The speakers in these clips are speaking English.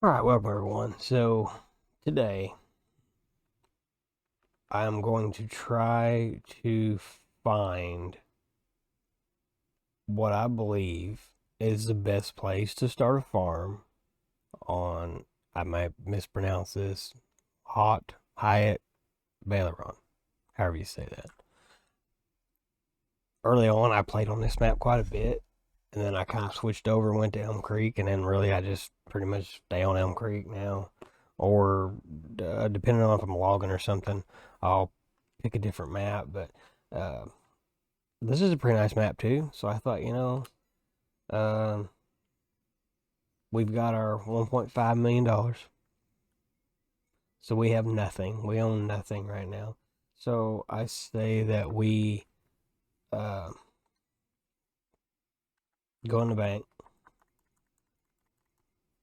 Alright, welcome everyone. So, today I'm going to try to find what I believe is the best place to start a farm on, I might mispronounce this, Haut Beyleron, however you say that. Early on, I played on this map quite a bit, and then I kind of switched over and went to Elm Creek, and then really I just pretty much stay on Elm Creek now. Or depending on if I'm logging or something, I'll pick a different map. But uh, this is a pretty nice map too. So I thought, uh, we've got our $1.5 million. So we have nothing. We own nothing right now. So I say that we uh, go in the bank.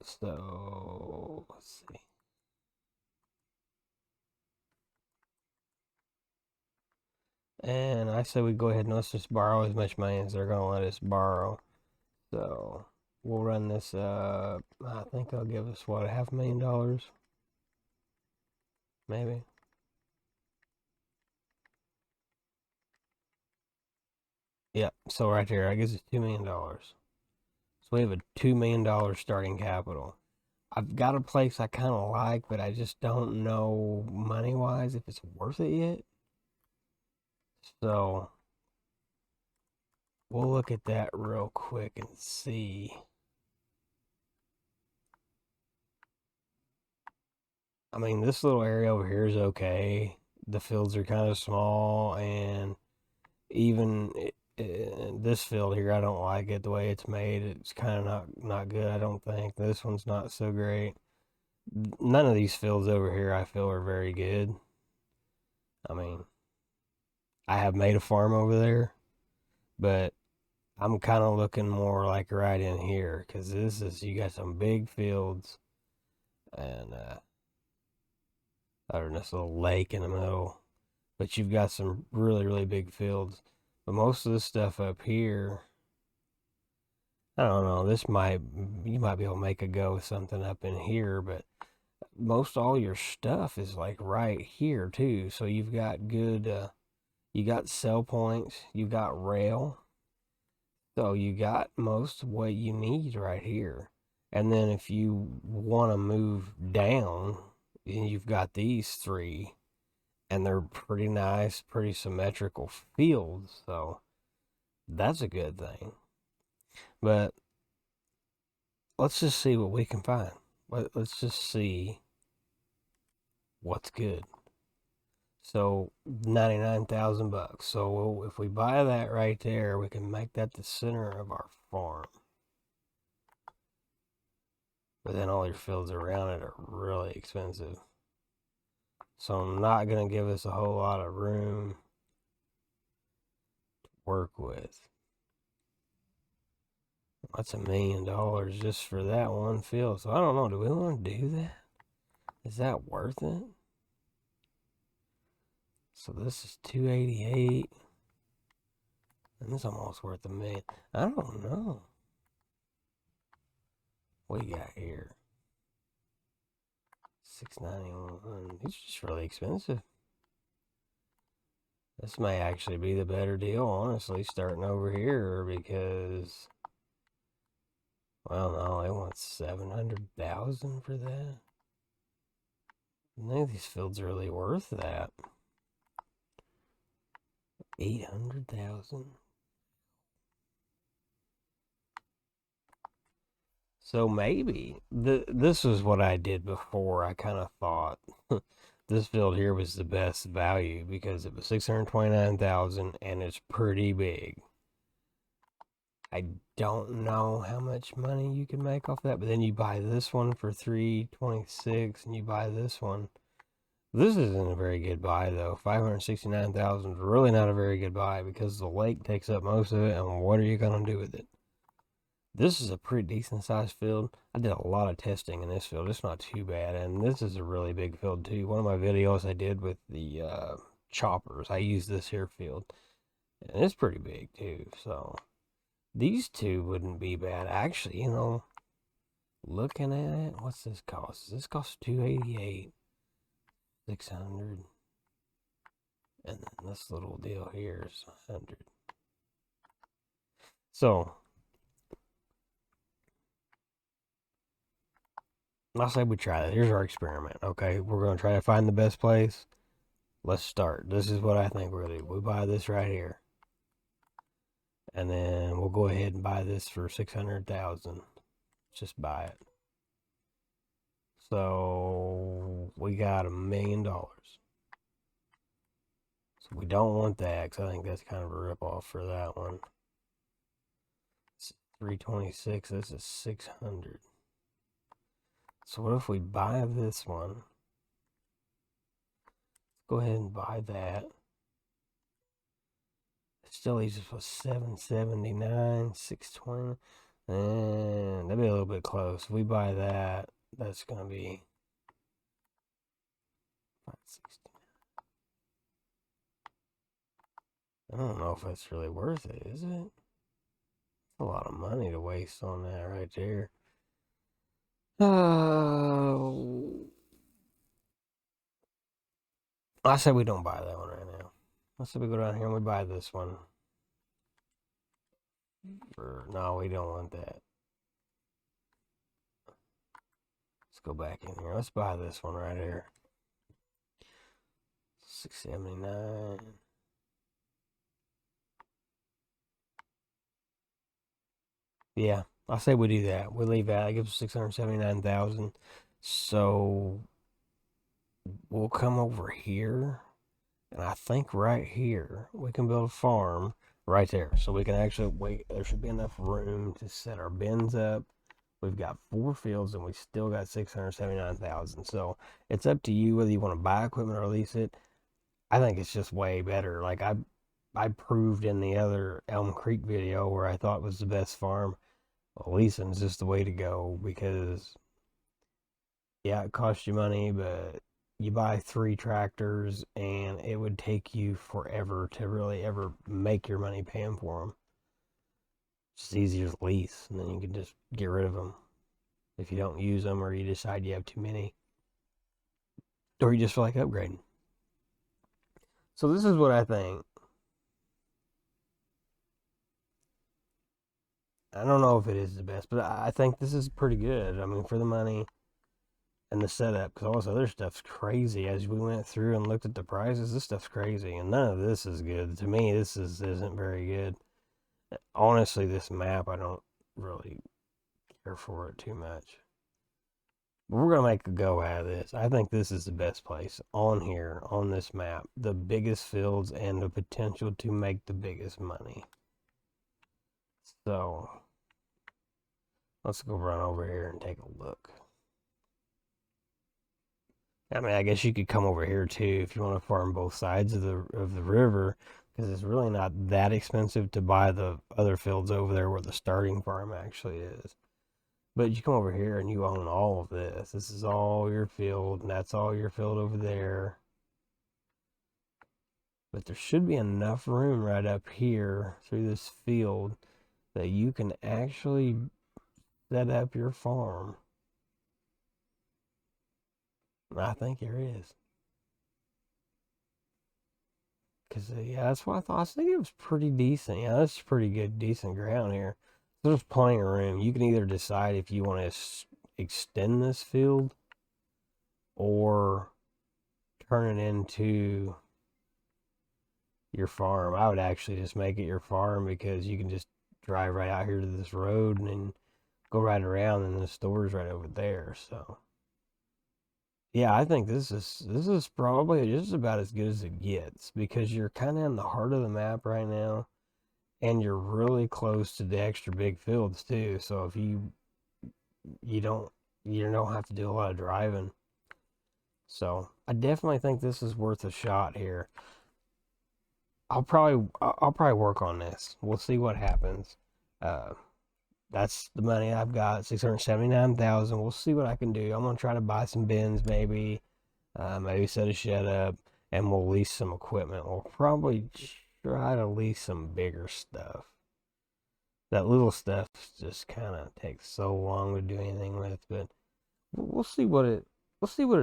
So let's see. And I say we go ahead and let's just borrow as much money as they're going to let us borrow. So we'll run this up. I think they'll give us, what, $500,000? Maybe. Yep. So right there, I guess it's $2 million. So we have a $2 million starting capital. I've got a place I kind of like, but I just don't know money wise if it's worth it yet. So we'll look at that real quick and see. I mean, this little area over here is okay. The fields are kind of small, and even this field here, I don't like it the way it's made. It's kind of not good. I don't think this one's not so great. None of these fields over here I feel are very good. I mean, I have made a farm over there, but I'm kind of looking more like right in here because this is, you got some big fields and other than this little lake in the middle, but you've got some really big fields. But most of the stuff up here, I don't know. You might be able to make a go with something up in here, but most all your stuff is like right here too. So you've got good, you got sell points, you got rail. So you got most of what you need right here. And then if you want to move down, you've got these three, and they're pretty nice, pretty symmetrical fields. So that's a good thing. But let's just see what we can find. Let's just see what's good. So 99,000 bucks. So if we buy that right there, we can make that the center of our farm. But then all your fields around it are really expensive. So I'm not going to give us a whole lot of room to work with. That's $1 million just for that one field. So I don't know. Do we want to do that? Is that worth it? So this is 288. And this is almost worth $1 million. I don't know. What do you got here? 691. These are just really expensive. This may actually be the better deal, honestly, starting over here because, well, no, they want 700,000 for that. None of these fields are really worth that. 800,000. So maybe this was what I did before. I kind of thought this field here was the best value because it was 629,000 and it's pretty big. I don't know how much money you can make off that, but then you buy this one for 326 and you buy this one. This isn't a very good buy though. 569,000 is really not a very good buy because the lake takes up most of it, and what are you gonna do with it? This is a pretty decent sized field. I did a lot of testing in this field. It's not too bad. And this is a really big field too. One of my videos I did with the choppers, I used this here field. And it's pretty big too. So these two wouldn't be bad. Actually, looking at it, what's this cost? This costs $288, $600, and then this little deal here is $100. So I'll say we try that. Here's our experiment. Okay, we're gonna try to find the best place. Let's start. This is what I think we're gonna do. We buy this right here, and then we'll go ahead and buy this for $600,000. Just buy it. So we got $1 million. So we don't want that because I think that's kind of a ripoff for that one. It's 326. This is 600. So what if we buy this one? Let's go ahead and buy that. It still leaves us with 779, 620. And that'd be a little bit close. If we buy that, that's gonna be 560. I don't know if that's really worth it, is it? It's a lot of money to waste on that right there. I say we don't buy that one right now. Let's say we go down here and we buy this one. No, we don't want that. Let's go back in here. Let's buy this one right here. 679. Yeah, I say we do that. We leave that. It gives us 679,000. So we'll come over here, and I think right here we can build a farm right there. So we can actually wait. There should be enough room to set our bins up. We've got 4 fields, and we still got 679,000. So it's up to you whether you want to buy equipment or lease it. I think it's just way better. Like I proved in the other Elm Creek video where I thought was the best farm. Well, leasing is just the way to go because, yeah, it costs you money, but you buy 3 tractors and it would take you forever to really ever make your money paying for them. It's just easier to lease, and then you can just get rid of them if you don't use them or you decide you have too many, or you just feel like upgrading. So this is what I think. I don't know if it is the best, but I think this is pretty good. I mean, for the money and the setup, because all this other stuff's crazy. As we went through and looked at the prices, this stuff's crazy, and none of this is good. To me, this isn't very good. Honestly, this map, I don't really care for it too much. But we're going to make a go out of this. I think this is the best place on here, on this map. The biggest fields and the potential to make the biggest money. So let's go run over here and take a look. I mean, I guess you could come over here too if you want to farm both sides of the river, because it's really not that expensive to buy the other fields over there where the starting farm actually is. But you come over here and you own all of this. This is all your field, and that's all your field over there. But there should be enough room right up here through this field that you can actually set up your farm. I think there is. Because, yeah, that's what I thought. I think it was pretty decent. Yeah, that's pretty good, decent ground here. There's plenty of room. You can either decide if you want to extend this field or turn it into your farm. I would actually just make it your farm because you can just drive right out here to this road and then go right around, and the store's right over there. So yeah, I think this is probably just about as good as it gets because you're kind of in the heart of the map right now, and you're really close to the extra big fields too. So if you don't have to do a lot of driving. So I definitely think this is worth a shot here. I'll probably work on this. We'll see what happens. That's the money I've got, 679,000. We'll see what I can do. I'm gonna try to buy some bins, maybe set a shed up, and we'll lease some equipment. We'll probably try to lease some bigger stuff that little stuff just kind of takes so long to do anything with. But we'll see what it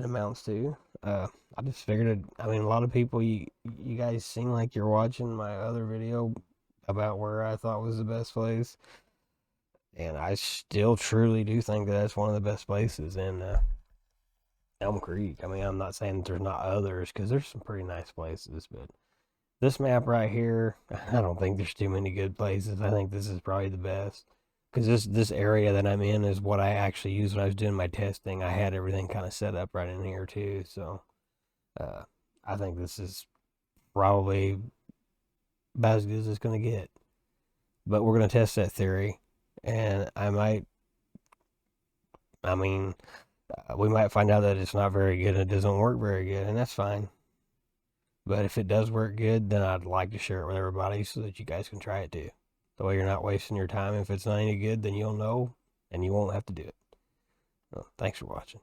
amounts to. I just figured it. I mean, a lot of people, you guys seem like you're watching my other video about where I thought was the best place, and I still truly do think that that's one of the best places in Elm Creek. I mean, I'm not saying that there's not others, because there's some pretty nice places, but this map right here, I don't think there's too many good places. I think this is probably the best. Because this area that I'm in is what I actually used when I was doing my testing. I had everything kind of set up right in here too. So I think this is probably about as good as it's going to get. But we're going to test that theory. And we might find out that it's not very good and it doesn't work very good. And that's fine. But if it does work good, then I'd like to share it with everybody so that you guys can try it too. The way you're not wasting your time. If it's not any good, then you'll know and you won't have to do it. Well, thanks for watching.